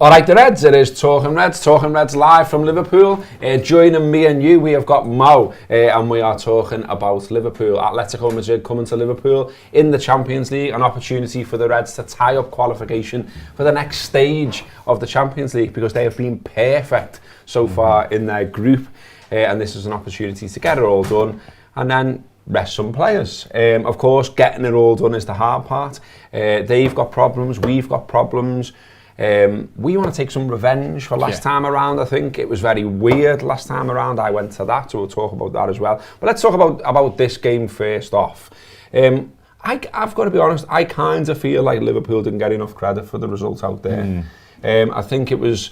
All right, the Reds, it is Talking Reds live from Liverpool. Joining me and you, we have got Mo, and we are talking about Liverpool. Atletico Madrid coming to Liverpool in the Champions League, an opportunity for the Reds to tie up qualification for the next stage of the Champions League because they have been perfect so far in their group, and this is an opportunity to get it all done and then rest some players. Of course, getting it all done is the hard part. They've got problems, we've got problems. We want to take some revenge for last time around. I think it was very weird last time around. I went to that, so we'll talk about that as well. But let's talk about this game first off. I've got to be honest, I kind of feel like Liverpool didn't get enough credit for the results out there. I think it was,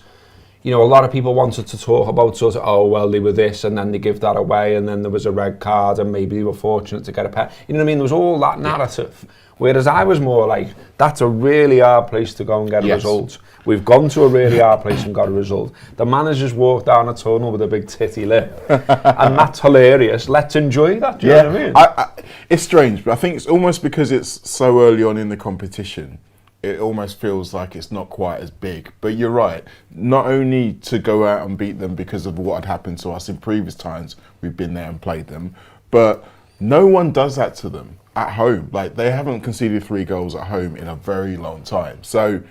a lot of people wanted to talk about sort of, oh, well, they were this and then they give that away and then there was a red card and maybe they were fortunate to get a pen. You know what I mean? There was all that narrative. Whereas I was more like, that's a really hard place to go and get a result. We've gone to a really hard place and got a result. The manager's walked down a tunnel with a big titty lip. And that's hilarious. Let's enjoy that. Do you know what I mean? It's strange, but I think it's almost because it's so early on in the competition. It almost feels like it's not quite as big. But you're right. Not only to go out and beat them because of what had happened to us in previous times we've been there and played them, but no one does that to them at home. Like, they haven't conceded 3 goals at home in a very long time. So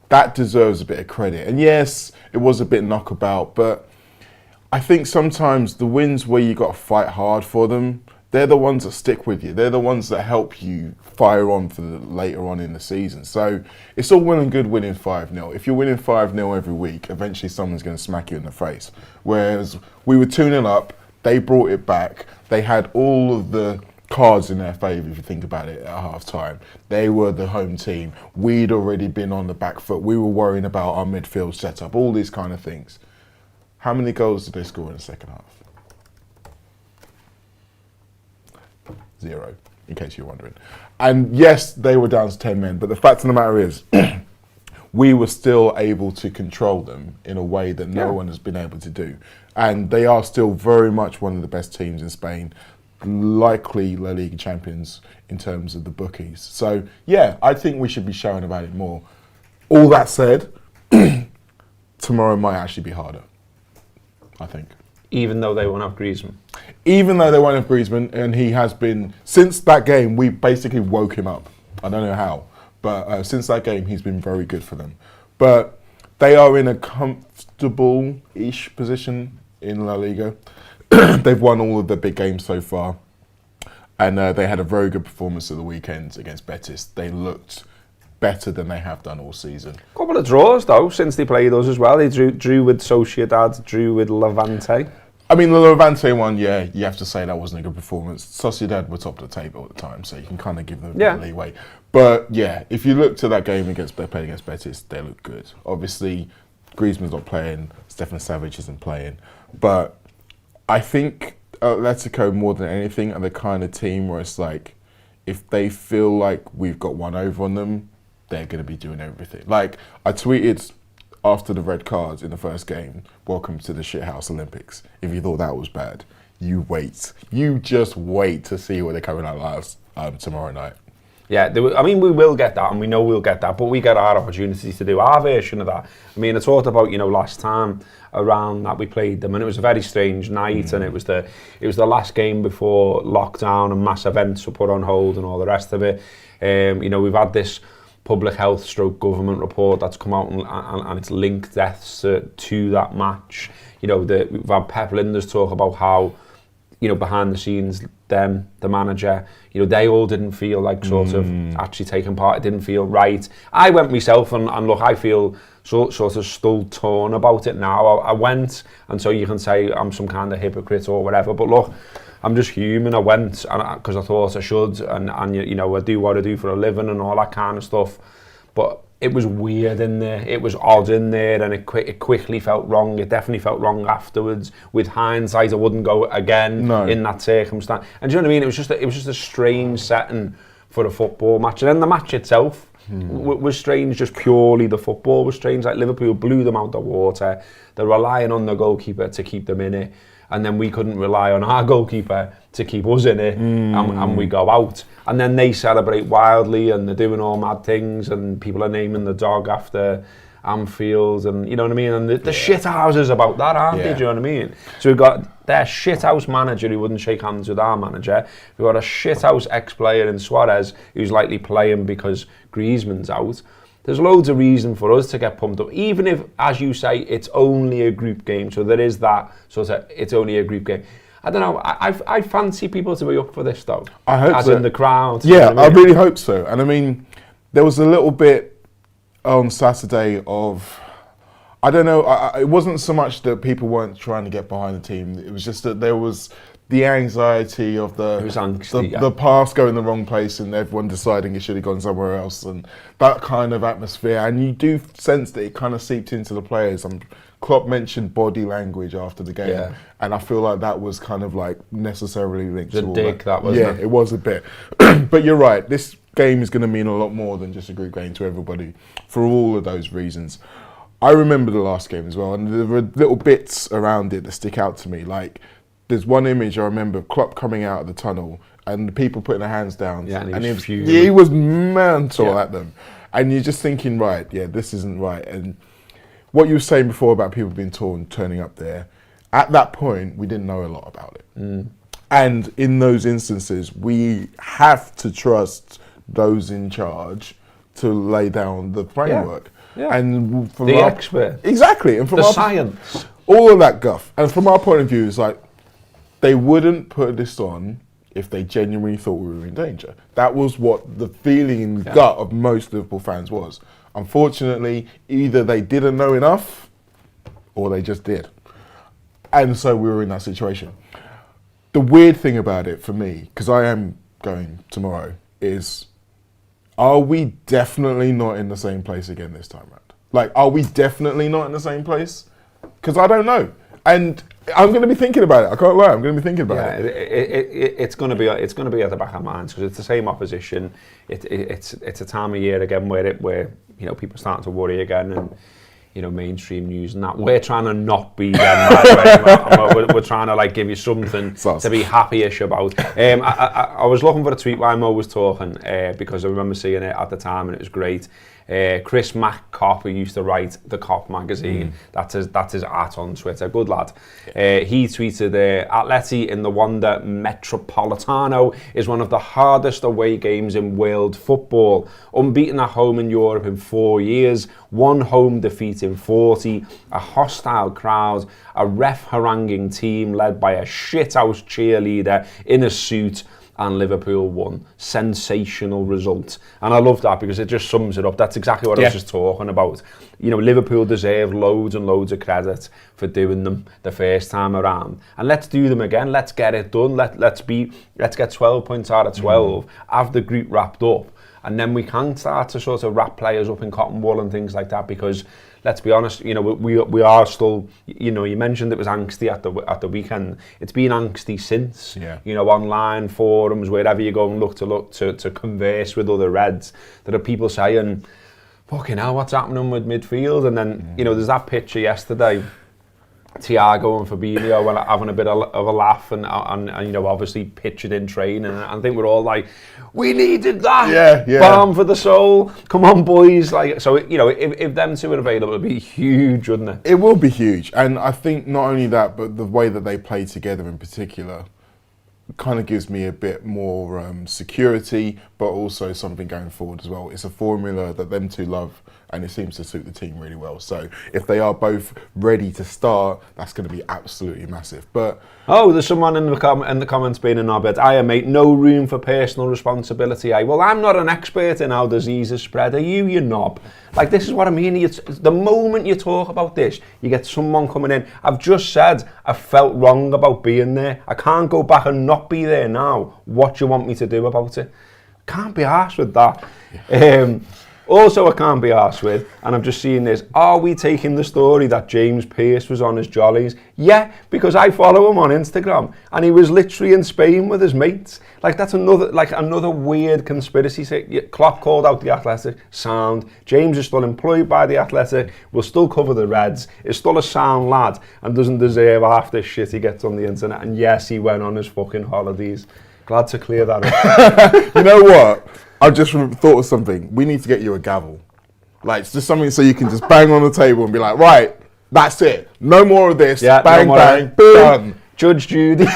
that deserves a bit of credit. And yes, it was a bit knockabout, but I think sometimes the wins where you got to fight hard for them, they're the ones that stick with you. They're the ones that help you fire on for later on in the season. So it's all well and good winning 5-0. If you're winning 5-0 every week, eventually someone's going to smack you in the face. Whereas we were 2-0 up, they brought it back. They had all of the cards in their favour, if you think about it, at half-time. They were the home team. We'd already been on the back foot. We were worrying about our midfield setup, all these kind of things. How many goals did they score in the second half? 0, in case you're wondering. And yes, they were down to 10 men, but the fact of the matter is, we were still able to control them in a way that no one has been able to do. And they are still very much one of the best teams in Spain, likely La Liga champions in terms of the bookies. So yeah, I think we should be shouting about it more. All that said, tomorrow might actually be harder, I think. Even though they won't have Griezmann. Even though they won't have Griezmann, and he has been, since that game, we basically woke him up. I don't know how, but since that game, he's been very good for them. But they are in a comfortable-ish position in La Liga. They've won all of the big games so far, and they had a very good performance at the weekend against Betis. They looked better than they have done all season. Couple of draws though since they played us as well. They drew with Sociedad, drew with Levante. I mean, the Levante one, you have to say that wasn't a good performance. Sociedad were top of the table at the time, so you can kind of give them a bit of leeway. But yeah, if you look to that game against Betis, they look good. Obviously, Griezmann's not playing, Stefan Savic isn't playing, but I think Atletico, more than anything, are the kind of team where it's like, if they feel like we've got one over on them, they're going to be doing everything. Like, I tweeted after the red cards in the first game, welcome to the shithouse Olympics. If you thought that was bad, you wait. You just wait to see what they're coming out last tomorrow night. Yeah, we will get that, and we know we'll get that, but we get our opportunities to do our version of that. I mean, I talked about, last time around that we played them, and it was a very strange night, and it was the last game before lockdown and mass events were put on hold and all the rest of it. We've had this public health / government report that's come out and it's linked deaths to that match. We've had Pep Linders talk about how, behind the scenes, them, the manager, they all didn't feel like sort of actually taking part. It didn't feel right. I went myself and look, I feel sort of still torn about it now. I went, and so you can say I'm some kind of hypocrite or whatever, but look, I'm just human. I went because I thought I should, and I do what I do for a living and all that kind of stuff. But it was weird in there. It was odd in there, and it quickly felt wrong. It definitely felt wrong afterwards. With hindsight, I wouldn't go again in that circumstance. And do you know what I mean? It was just a strange setting for a football match. And then the match itself was strange. Just purely the football was strange. Like, Liverpool blew them out the water. They're relying on the goalkeeper to keep them in it. And then we couldn't rely on our goalkeeper to keep us in it, and we go out. And then they celebrate wildly, and they're doing all mad things, and people are naming the dog after Anfield, and you know what I mean? And the shit houses about that, aren't they? Do you know what I mean? So we've got their shit house manager who wouldn't shake hands with our manager. We've got a shit house ex-player in Suarez who's likely playing because Griezmann's out. There's loads of reason for us to get pumped up, even if, as you say, it's only a group game. So there is that sort of, it's only a group game. I don't know, I fancy people to be up for this though. I hope as so. in the crowd. Yeah, you know what I mean? really hope so. And I mean, there was a little bit on Saturday of, I don't know, it wasn't so much that people weren't trying to get behind the team. It was just that there was the anxiety of the pass going the wrong place and everyone deciding it should have gone somewhere else, and that kind of atmosphere. And you do sense that it kind of seeped into the players. Klopp mentioned body language after the game, and I feel like that was kind of like necessarily linked to all that. Yeah, it was a bit. But you're right, this game is going to mean a lot more than just a group game to everybody for all of those reasons. I remember the last game as well, and there were little bits around it that stick out to me. Like, there's one image I remember of Klopp coming out of the tunnel and the people putting their hands down, and he was mental at them. And you're just thinking, right, this isn't right. And what you were saying before about people being turning up there, at that point, we didn't know a lot about it. And in those instances, we have to trust those in charge to lay down the framework. And from the expert. Exactly. And from the science. All of that guff. And from our point of view, it's like, they wouldn't put this on if they genuinely thought we were in danger. That was what the feeling in the gut of most Liverpool fans was. Unfortunately, either they didn't know enough or they just did. And so we were in that situation. The weird thing about it for me, because I am going tomorrow, is are we definitely not in the same place again this time round? Like, are we definitely not in the same place? Because I don't know. And I'm going to be thinking about it. I can't lie. I'm going to be thinking about it. It's going to be at the back of minds because it's the same opposition. It's a time of year again where you know people are starting to worry again, and you know mainstream news and that. We're trying to not be them. We're trying to like give you something to be happy-ish about. I was looking for a tweet while Mo was talking because I remember seeing it at the time and it was great. Chris MacCop, who used to write the Cop magazine, that's his @ on Twitter, good lad. He tweeted, Atleti in the Wanda Metropolitano is one of the hardest away games in world football. Unbeaten at home in Europe in 4 years, one home defeat in 40, a hostile crowd, a ref haranguing team led by a shithouse cheerleader in a suit, and Liverpool won. Sensational result. And I love that because it just sums it up. That's exactly what I was just talking about. You know, Liverpool deserve loads and loads of credit for doing them the first time around. And let's do them again. Let's get it done. Let's get 12 points out of 12. Have the group wrapped up. And then we can start to sort of wrap players up in cotton wool and things like that because let's be honest, you know, we are still, you know, you mentioned it was angsty at the weekend. It's been angsty since, you know, online forums, wherever you go and look to converse with other Reds. There are people saying, fucking hell, what's happening with midfield? And then, you know, there's that picture yesterday, Thiago and Fabinho having a bit of a laugh and you know, obviously pictured in training. And I think we're all like, we needed that. Balm for the soul. Come on, boys. Like, so, you know, if them two are available, it'd be huge, wouldn't it? It will be huge. And I think not only that, but the way that they play together in particular kind of gives me a bit more security, but also something going forward as well. It's a formula that them two love, and it seems to suit the team really well. So if they are both ready to start, that's going to be absolutely massive. But there's someone in the comments being a knobhead. Aye, mate, no room for personal responsibility. Aye, well, I'm not an expert in how diseases spread. Are you, you knob? Like, this is what I mean. The moment you talk about this, you get someone coming in. I've just said I felt wrong about being there. I can't go back and not be there now. What do you want me to do about it? Can't be arsed with that. Also, I can't be arsed with, and I've just seen this, are we taking the story that James Pearce was on his jollies? Yeah, because I follow him on Instagram, and he was literally in Spain with his mates. Like, that's another weird conspiracy. Klopp called out the Athletic, sound. James is still employed by the Athletic, will still cover the Reds, is still a sound lad, and doesn't deserve half this shit he gets on the internet. And yes, he went on his fucking holidays. Glad to clear that up. You know what? I just thought of something. We need to get you a gavel. Like, it's just something so you can just bang on the table and be like, right, that's it. No more of this. Yeah, bang, no more bang, boom. Done. Judge Judy.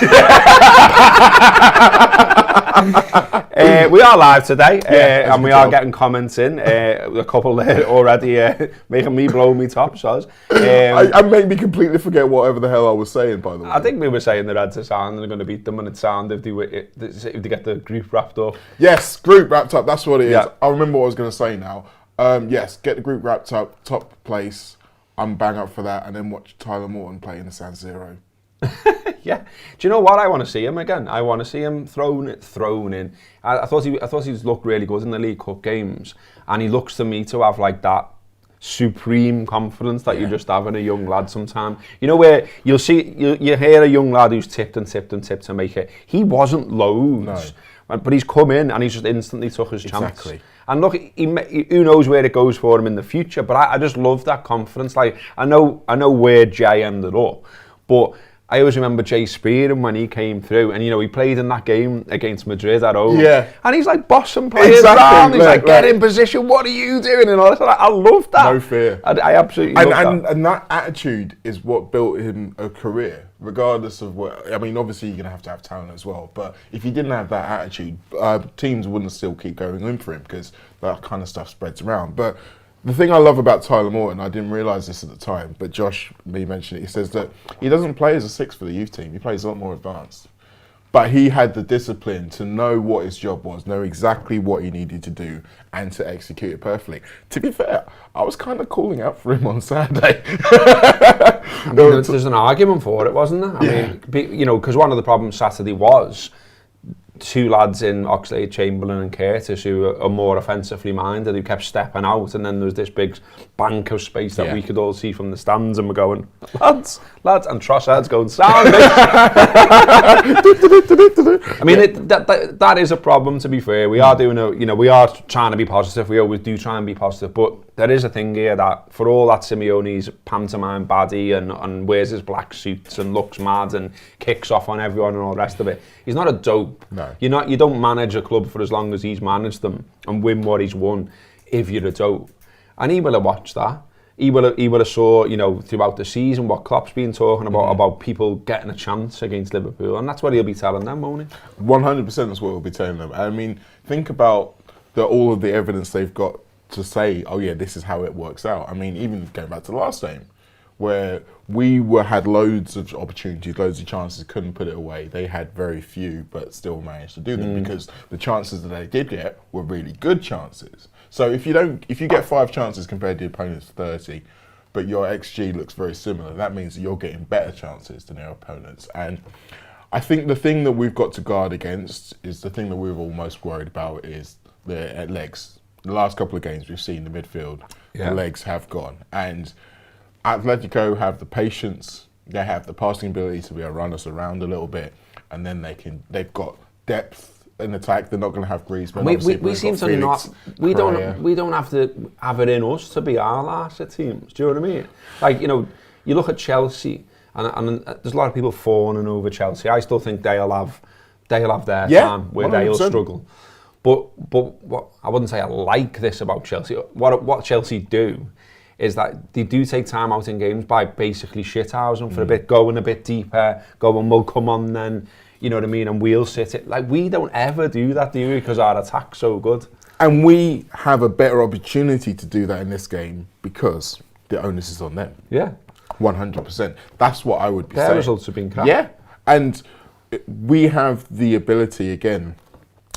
We are live today, and we are getting comments in. A couple there already making me blow me top. So I made me completely forget whatever the hell I was saying. By the way, I think we were saying the Reds are sound and they're going to beat them when it's sound if they get the group wrapped up. Yes, group wrapped up. That's what it is. Yeah. I remember what I was going to say now. Yes, get the group wrapped up, top place. I'm bang up for that, and then watch Tyler Morton play in the San Siro. Yeah. Do you know what? I want to see him again. I want to see him thrown in. I thought he's looked really good in the League Cup games, and he looks to me to have like that supreme confidence that you just have in a young lad sometimes. You know, where you hear a young lad who's tipped to make it. He wasn't loads, but he's come in and he's just instantly took his chance. Exactly. And look, who knows where it goes for him in the future, but I just love that confidence. Like, I know where Jay ended up, but I always remember Jay Spearham when he came through, and he played in that game against Madrid at home. Yeah. And he's like bossing players around. He's like, get in position, what are you doing? And all this. I love that. No fear. I absolutely love that. And that attitude is what built him a career, regardless of what. I mean, obviously you're going to have talent as well, but if you didn't have that attitude, teams wouldn't still keep going in for him because that kind of stuff spreads around. But the thing I love about Tyler Morton, I didn't realise this at the time, but Josh, me mentioned it, he says that he doesn't play as a six for the youth team, he plays a lot more advanced. But he had the discipline to know what his job was, know exactly what he needed to do, and to execute it perfectly. To be fair, I was kind of calling out for him on Saturday. I mean, there's an argument for it, wasn't there? I mean, because one of the problems Saturday was two lads in Oxlade, Chamberlain and Curtis who are more offensively minded, who kept stepping out, and then there was this big bank of space that we could all see from the stands, and we're going, lads, and Trossard's going, sound. I mean, that is a problem, to be fair. We are we are trying to be positive, we always do try and be positive, but there is a thing here that for all that Simeone's pantomime baddie and wears his black suits and looks mad and kicks off on everyone and all the rest of it, he's not a dope. No. You don't manage a club for as long as he's managed them and win what he's won if you're a dope. And he will have watched that. He will have saw, throughout the season what Klopp's been talking about people getting a chance against Liverpool, and that's what he'll be telling them, won't he? 100% is what he'll be telling them. I mean, think about all of the evidence they've got to say, oh yeah, this is how it works out. I mean, even going back to the last game, where we had loads of opportunities, loads of chances, couldn't put it away. They had very few, but still managed to do them because the chances that they did get were really good chances. So if you get 5 chances compared to your opponent's 30, but your XG looks very similar, that means that you're getting better chances than your opponents. And I think the thing that we've got to guard against is the thing that we're all most worried about is the legs. The last couple of games we've seen the midfield, the legs have gone, and Atletico have the patience, they have the passing ability to be able to run us around a little bit, and then they've got depth in attack. They're not going to have Griezmann. We seem to not. We don't have to have it in us to be our last at teams. Do you know what I mean? Like, you look at Chelsea, and there's a lot of people fawning over Chelsea. I still think they'll have their time where 100%. They'll struggle. But what I wouldn't say I like this about Chelsea. What Chelsea do is that they do take time out in games by basically shithousing for a bit, going a bit deeper, going, well, come on then, you know what I mean, and we'll sit it. Like, we don't ever do that, do we? Because our attack's so good. And we have a better opportunity to do that in this game because the onus is on them. Yeah. 100%. That's what I would be saying. Their results have been crap. Yeah. And we have the ability, again,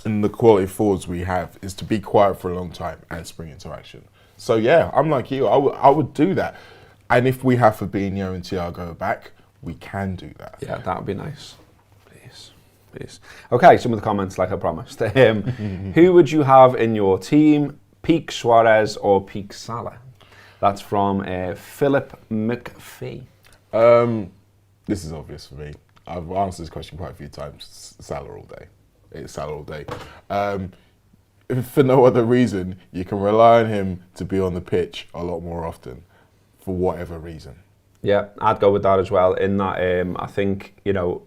and the quality of forwards we have, is to be quiet for a long time and spring into action. So yeah, I'm like you. I would do that, and if we have Fabinho and Thiago back, we can do that. Yeah, that would be nice. Please. Okay, some of the comments, like I promised. Who would you have in your team? Peak Suarez or Peak Salah? That's from Philip McPhee. This is obvious for me. I've answered this question quite a few times. Salah all day. It's Salah all day. If for no other reason, you can rely on him to be on the pitch a lot more often, for whatever reason. Yeah, I'd go with that as well. In that, I think,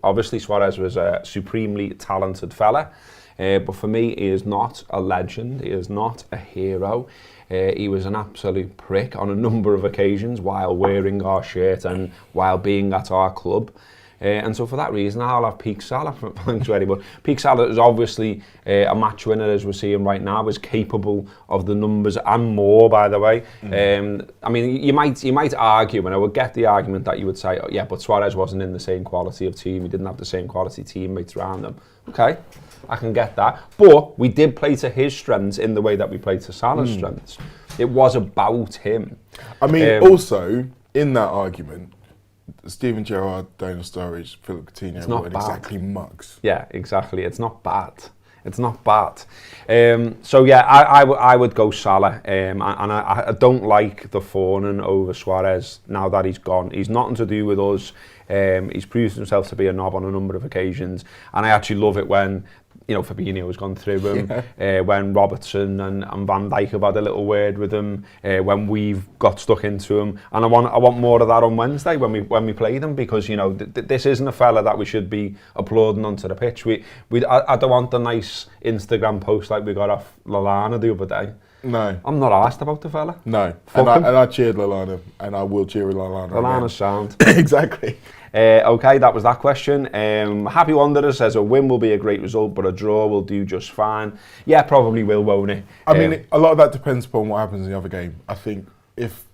obviously Suarez was a supremely talented fella. But for me, he is not a legend. He is not a hero. He was an absolute prick on a number of occasions while wearing our shirt and while being at our club. And so for that reason, I'll have Peak Salah. Thanks very much. Peak Salah is obviously a match winner, as we're seeing right now, is capable of the numbers and more, by the way. I mean, you might argue, and I would get the argument that you would say, oh, yeah, but Suarez wasn't in the same quality of team. He didn't have the same quality teammates around him. Okay, I can get that. But we did play to his strengths in the way that we played to Salah's strengths. It was about him. I mean, also, in that argument, Steven Gerrard, Daniel Sturridge, Philip Coutinho weren't exactly mugs. Yeah, exactly. It's not bad. It's not bad. So yeah, I would go Salah, and I don't like the fawning over Suarez now that he's gone. He's nothing to do with us. He's proved himself to be a knob on a number of occasions, and I actually love it when, you know, Fabinho has gone through him, when Robertson and Van Dijk have had a little word with him, when we've got stuck into him, and I want more of that on Wednesday when we play them, because, you know, this isn't a fella that we should be applauding onto the pitch. I don't want the nice Instagram post like we got off Lallana the other day. No. I'm not asked about the fella. No. And I cheered Lallana, and I will cheer Lallana. Lallana's sound. Exactly. Okay, that was that question. Happy Wanderer says a win will be a great result, but a draw will do just fine. Yeah, probably will, won't it? I mean, a lot of that depends upon what happens in the other game. I think if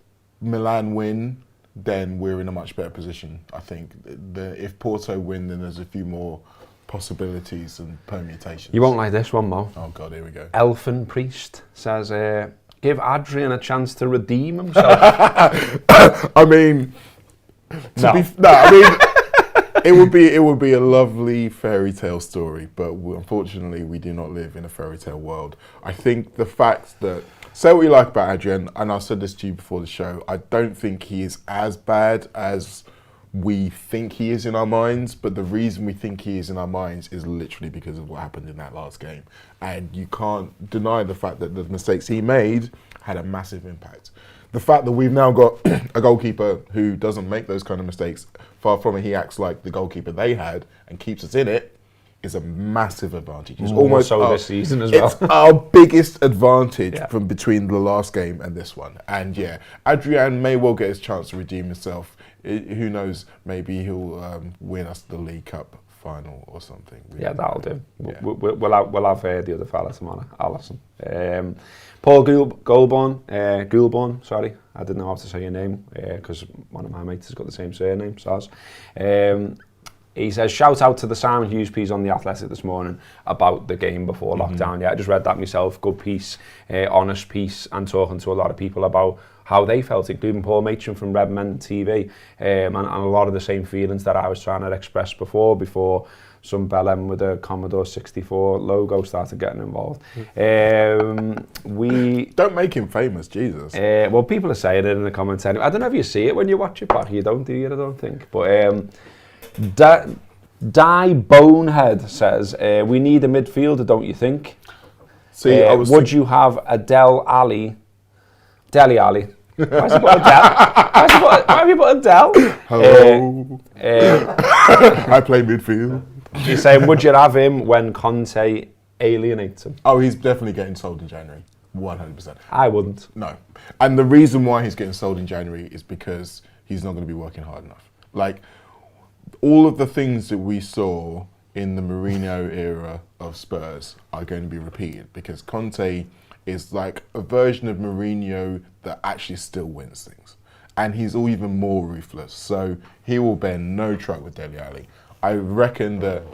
Milan win, then we're in a much better position. I think if Porto win, then there's a few more possibilities and permutations. You won't like this one, Mo. Oh God, here we go. Elfin Priest says, give Adrian a chance to redeem himself. I mean, it would be a lovely fairy tale story, but unfortunately we do not live in a fairy tale world. I think the fact that, say what you like about Adrian, and I said this to you before the show, I don't think he is as bad as we think he is in our minds, but the reason we think he is in our minds is literally because of what happened in that last game. And you can't deny the fact that the mistakes he made had a massive impact. The fact that we've now got a goalkeeper who doesn't make those kind of mistakes, far from it, he acts like the goalkeeper they had and keeps us in it, is a massive advantage. It's almost so this season as well. It's our biggest advantage from between the last game and this one. And yeah, Adrian may well get his chance to redeem himself. Who knows? Maybe he'll win us the League Cup final or something. Yeah, that'll do. Yeah. We'll have the other fella tomorrow, Allison. Paul Goulborn, sorry, I didn't know how to say your name because one of my mates has got the same surname, Saz. He says, shout out to the Simon Hughes piece on The Athletic this morning about the game before lockdown. Yeah, I just read that myself. Good piece, honest piece, and talking to a lot of people about how they felt, including Paul Matron from Redmen TV, and a lot of the same feelings that I was trying to express before some bellend with a Commodore 64 logo started getting involved. We don't make him famous, Jesus. Well, people are saying it in the comments anyway. I don't know if you see it when you watch it back. You don't, do you? I don't think. But Die Bonehead says, we need a midfielder, don't you think? See, would you have a Dele Alli? Why have you put a Del? Hello. I play midfield. He's saying, would you have him when Conte alienates him? Oh, he's definitely getting sold in January. 100%. I wouldn't. No. And the reason why he's getting sold in January is because he's not going to be working hard enough. Like, all of the things that we saw in the Mourinho era of Spurs are going to be repeated because Conte is like a version of Mourinho that actually still wins things. And he's all even more ruthless. So he will bear no truck with Dele Alli. I reckon that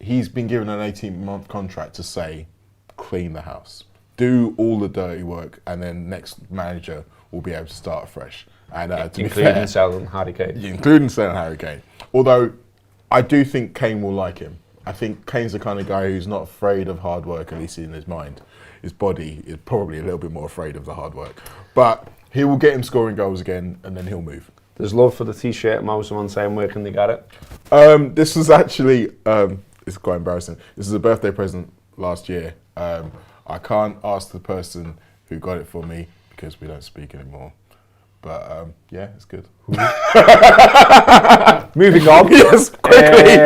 he's been given an 18-month contract to say, clean the house. Do all the dirty work, and then next manager will be able to start afresh. And including selling Harry Kane. Including selling Harry Kane. Although, I do think Kane will like him. I think Kane's the kind of guy who's not afraid of hard work, at least in his mind. His body is probably a little bit more afraid of the hard work. But he will get him scoring goals again, and then he'll move. There's love for the T-shirt. Mo, someone saying, where can they get it? This was actually, it's quite embarrassing. This is a birthday present last year. I can't ask the person who got it for me because we don't speak anymore. But yeah, it's good. Moving on. Yes, quickly.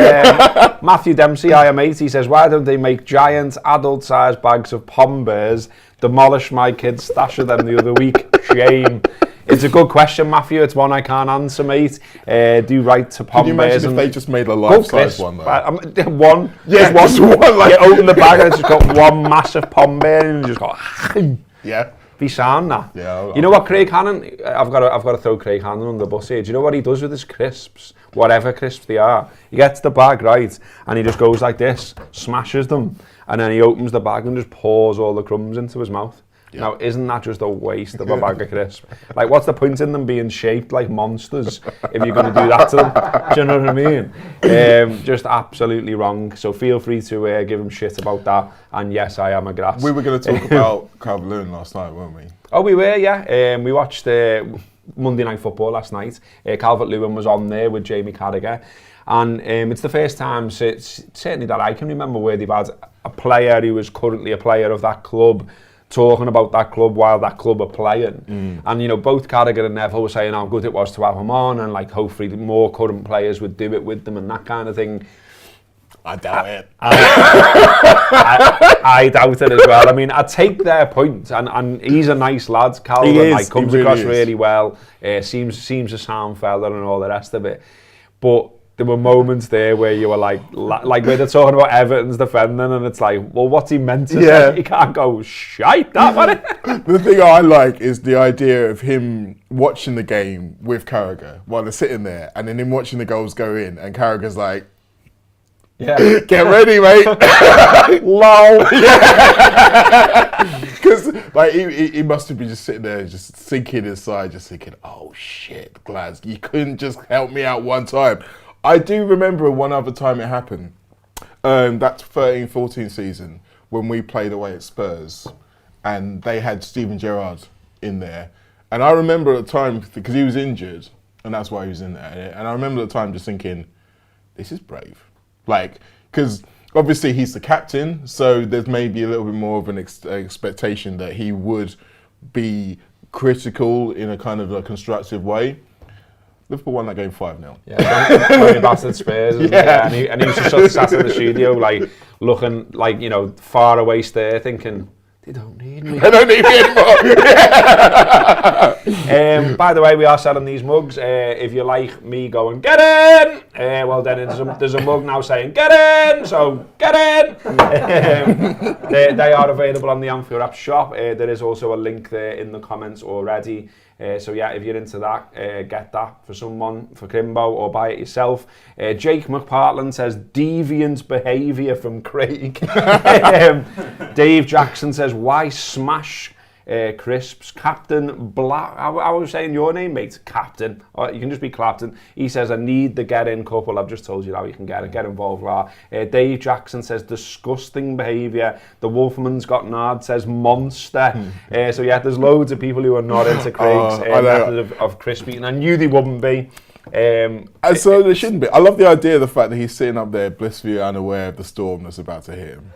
Matthew Dempsey, I am 8. He says, why don't they make giant adult-sized bags of pom bears? Demolish my kids' stash of them the other week. Shame. It's a good question, Matthew. It's one I can't answer, mate. Do right to pom bears. Can you imagine if they just made a life-size one, though? One. Yeah, just one. Like, you open the bag and it's just got one massive pom bear and you just go, yeah. Be sound that. Yeah, you know what, Craig Hannon? I've got to throw Craig Hannon under the bus here. Do you know what he does with his crisps? Whatever crisps they are. He gets the bag right, and he just goes like this, smashes them, and then he opens the bag and just pours all the crumbs into his mouth. Yeah. Now, isn't that just a waste of a bag of crisps? Like, what's the point in them being shaped like monsters if you're going to do that to them? Do you know what I mean? Just absolutely wrong. So feel free to give him shit about that. And yes, I am a grass. We were going to talk about Calvert-Lewin last night, weren't we? Oh, we were, yeah. We watched Monday Night Football last night. Calvert-Lewin was on there with Jamie Carragher. And it's the first time, certainly that I can remember, where they've had a player who is currently a player of that club talking about that club while that club are playing. And, you know, both Carragher and Neville were saying how good it was to have him on, and, like, hopefully more current players would do it with them and that kind of thing. I doubt it. I doubt it as well. I mean, I take their point, and he's a nice lad. Calvin, like, comes across really well. Seems a sound fella and all the rest of it. But there were moments there where you were like where they're talking about Everton's defending, and it's like, well, what's he meant to say? He can't go shite that one. The thing I like is the idea of him watching the game with Carragher while they're sitting there, and then him watching the goals go in, and Carragher's like, yeah, get ready, mate. Lol. Because like he must have been just sitting there, just sinking inside, just thinking, oh shit, Glads, you couldn't just help me out one time. I do remember one other time it happened. That 13-14 season when we played away at Spurs, and they had Steven Gerrard in there. And I remember at the time, because he was injured, and that's why he was in there. And I remember at the time just thinking, this is brave. Like, because obviously he's the captain, so there's maybe a little bit more of an expectation that he would be critical in a kind of a constructive way. Liverpool won that game 5-0. Yeah, very bastard Spurs. Yeah. And he was just sat in the studio, like, looking, like, you know, far away stare, thinking, they don't need me. They don't need me anymore. By the way, we are selling these mugs. If you like me going, get in! Well, then there's a mug now saying, get in! So, get in! They are available on the Anfield Wrap shop. There is also a link there in the comments already. So yeah, if you're into that, get that for someone, for Kimbo, or buy it yourself. Jake McPartland says, deviant behaviour from Craig. Dave Jackson says, why smash crisps? Captain Black, I was saying your name, mate, Captain. Or you can just be Clapton. He says, I need the get-in couple. I've just told you how you can get involved. Dave Jackson says, disgusting behaviour. The Wolfman's got nard says, monster. So yeah, there's loads of people who are not into Craig's method of crisp eating. I knew they wouldn't be. And so they shouldn't be. I love the idea of the fact that he's sitting up there blissfully unaware of the storm that's about to hit him.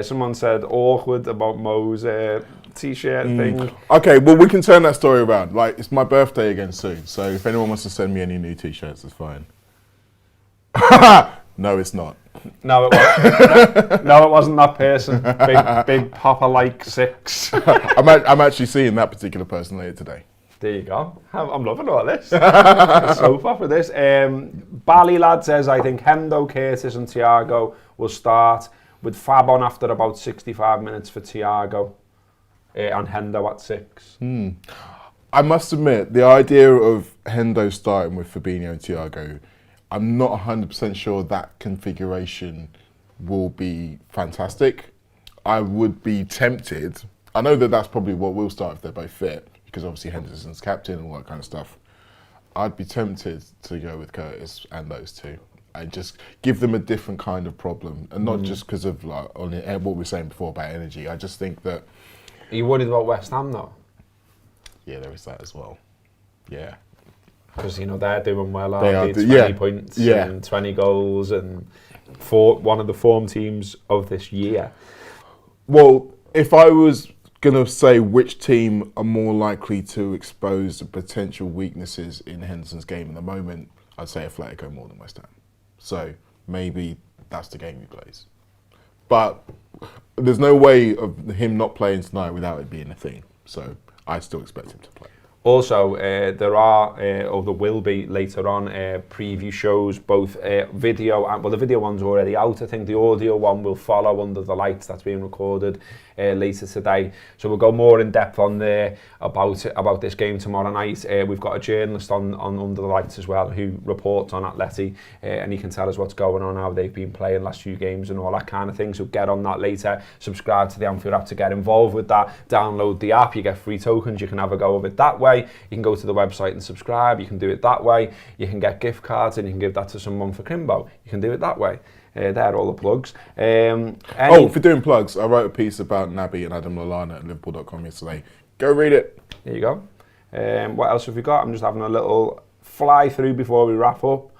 Someone said awkward about Mo's t-shirt thing. Okay, well, we can turn that story around. Like, it's my birthday again soon, so if anyone wants to send me any new t-shirts, it's fine. No, it's not. No, it wasn't. No, it wasn't that person. Big Papa like 6. I'm actually seeing that particular person later today. There you go. I'm loving all this. So far for this. Bally Lad says, I think Hendo, Curtis and Thiago will start with Fab on after about 65 minutes for Thiago and Hendo at 6. I must admit, the idea of Hendo starting with Fabinho and Thiago, I'm not 100% sure that configuration will be fantastic. I would be tempted. I know that that's probably what will start if they're both fit, because obviously Henderson's captain and all that kind of stuff. I'd be tempted to go with Curtis and those two. And just give them a different kind of problem, and not just because of like what we were saying before about energy. I just think that. Are you worried about West Ham though? Yeah, there is that as well. Yeah, because you know they're doing well. They are 20 points and 20 goals, and one of the form teams of this year. Well, if I was going to say which team are more likely to expose the potential weaknesses in Henderson's game at the moment, I'd say Atletico more than West Ham. So maybe that's the game he plays. But there's no way of him not playing tonight without it being a thing. So I still expect him to play. Also, there will be later on preview shows, both video and, well, the video one's already out. I think the audio one will follow Under the Lights. That's being recorded later today. So we'll go more in depth on there about this game tomorrow night. We've got a journalist on Under the Lights as well who reports on Atleti, and he can tell us what's going on, how they've been playing last few games and all that kind of thing. So get on that later. Subscribe to the Anfield Wrap to get involved with that. Download the app. You get free tokens. You can have a go of it that way. You can go to the website and subscribe. You can do it that way. You can get gift cards and you can give that to someone for Crimbo. You can do it that way. They're all the plugs. For doing plugs, I wrote a piece about Naby and Adam Lallana at Liverpool.com yesterday. Go read it. There you go. What else have we got? I'm just having a little fly through before we wrap up.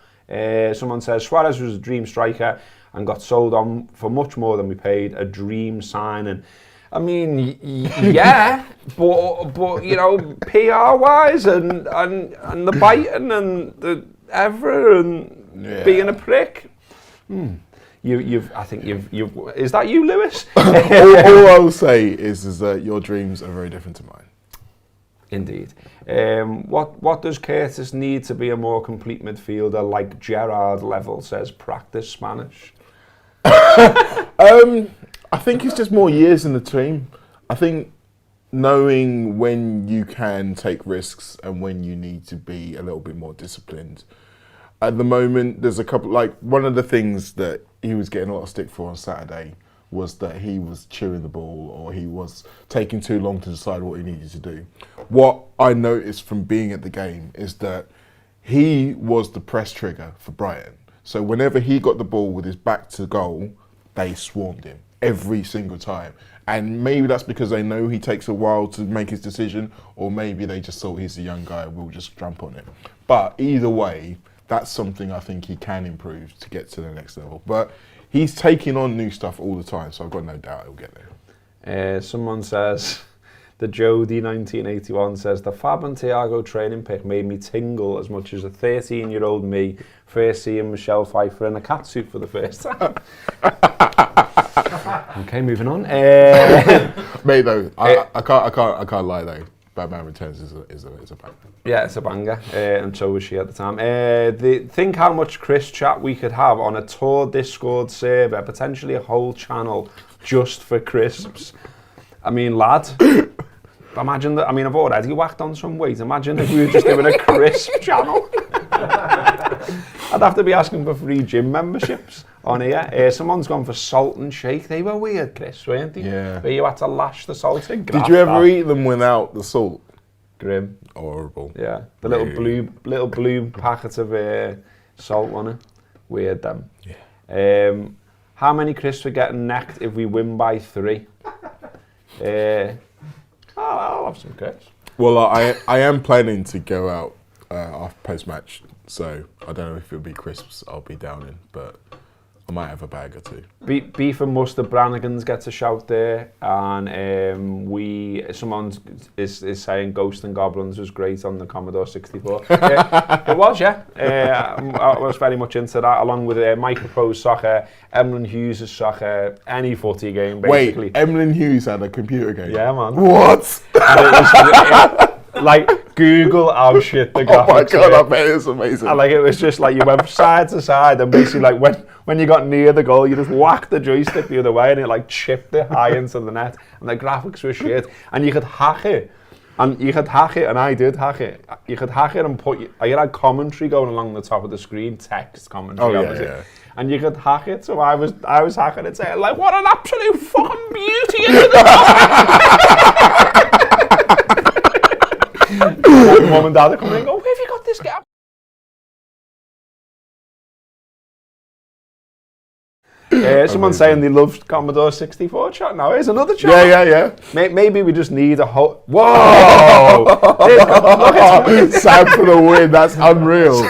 Someone says Suarez was a dream striker and got sold on for much more than we paid. A dream signing. I mean, yeah, but you know, PR-wise and the biting and the ever and being a prick. I think you've. Is that you, Lewis? all I'll say is that your dreams are very different to mine. Indeed. What does Curtis need to be a more complete midfielder like Gerrard level? Says practice Spanish. I think it's just more years in the team. I think knowing when you can take risks and when you need to be a little bit more disciplined. At the moment, there's a couple, like one of the things that he was getting a lot of stick for on Saturday was that he was chewing the ball or he was taking too long to decide what he needed to do. What I noticed from being at the game is that he was the press trigger for Brighton. So whenever he got the ball with his back to goal, they swarmed him every single time. And maybe that's because they know he takes a while to make his decision, or maybe they just thought he's a young guy, we'll just jump on him. But either way, that's something I think he can improve to get to the next level. But he's taking on new stuff all the time, so I've got no doubt he'll get there. Someone says, the Jody 1981 says, the Fab and Thiago training pic made me tingle as much as a 13-year-old me first seeing Michelle Pfeiffer in a catsuit for the first time. Okay, moving on. Mate, though, I can't lie though. Batman Returns is a banger. Yeah, it's a banger, and so was she at the time. Think how much Chris chat we could have on a Tour Discord server, potentially a whole channel just for crisps. I mean, lad, imagine that. I mean, I've already whacked on some weight. Imagine if we were just doing a crisp channel. I'd have to be asking for free gym memberships on here. Someone's gone for salt and shake. They were weird, Chris, weren't they? Yeah. Where you had to lash the salt in. Did you ever eat them without the salt? Grim. Horrible. Yeah. The little blue packet of salt on it. Weird, them. Yeah. How many crisps are getting necked if we win by 3? I'll have some crisps. Well, I am planning to go out after post-match, so I don't know if it'll be crisps I'll be down in, but I might have a bag or two. Beef and Mustard Brannigan's gets a shout there, and someone is saying Ghost and Goblins was great on the Commodore 64. It was, yeah. I was very much into that, along with Microprose Soccer, Emlyn Hughes' Soccer, any footy game, basically. Wait, Emlyn Hughes had a computer game? Yeah, man. What? And it was, like, Google how shit the graphics Oh my god, were. I bet it's amazing. And like, it was just like you went side to side, and basically like when you got near the goal, you just whacked the joystick the other way and it like chipped it high into the net, and the graphics were shit. And you could hack it, and I did hack it. You could hack it and you had commentary going along the top of the screen, text commentary, obviously. Yeah. And you could hack it, so I was hacking it, saying like, what an absolute fucking beauty into the Mum and Dad are coming and go, where have you got this guy? Someone's saying they loved Commodore 64 chat. Now here's another chat. Yeah. Maybe we just need a whole... Whoa! Look, Sam for the win, that's unreal.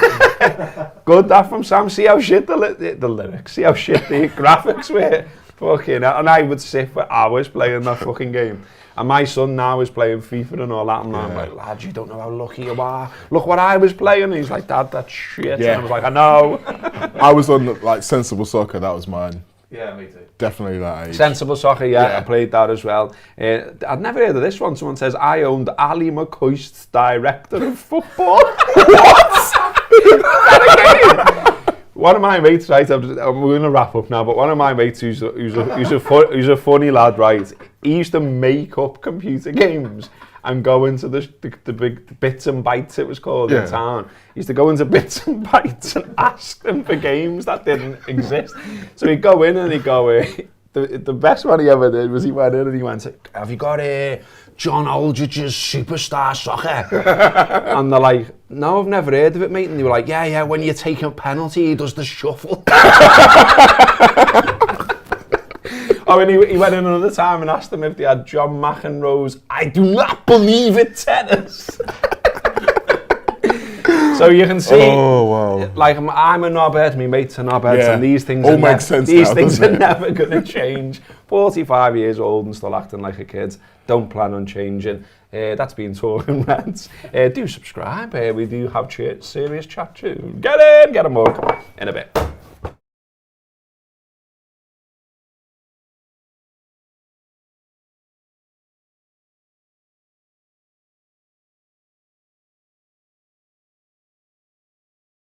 Good, that from Sam. See how shit the lyrics, see how shit the graphics were. Fucking hell. And I would sit for hours playing that fucking game. And my son now is playing FIFA and all that, and I'm like, lad, you don't know how lucky you are. Look what I was playing. And he's like, Dad, that's shit. Yeah. And I was like, I know. I was on like Sensible Soccer, that was mine. Yeah, me too. Definitely that age. Sensible Soccer, I played that as well. I'd never heard of this one. Someone says, I owned Ali McCoist's Director of Football. One of my mates, right, we're going to wrap up now, but one of my mates who's a funny lad, right, he used to make up computer games and go into the big Bits and Bytes, it was called, in town. He used to go into Bits and Bytes and ask them for games that didn't exist. So he'd go in and he'd go, the best one he ever did was he went in and he went, have you got John Aldridge's Superstar Soccer? And they're like, no, I've never heard of it, mate. And they were like, yeah, when you take a penalty, he does the shuffle. Oh, and he went in another time and asked them if they had John McEnroe's I do not believe it tennis. So you can see, like I'm a knobhead, my mates are knobheads, and these things are never going to change. 45 years old and still acting like a kid. Don't plan on changing. That's been Talking Reds. Do subscribe. We do have serious chat too. Get a mug in a bit.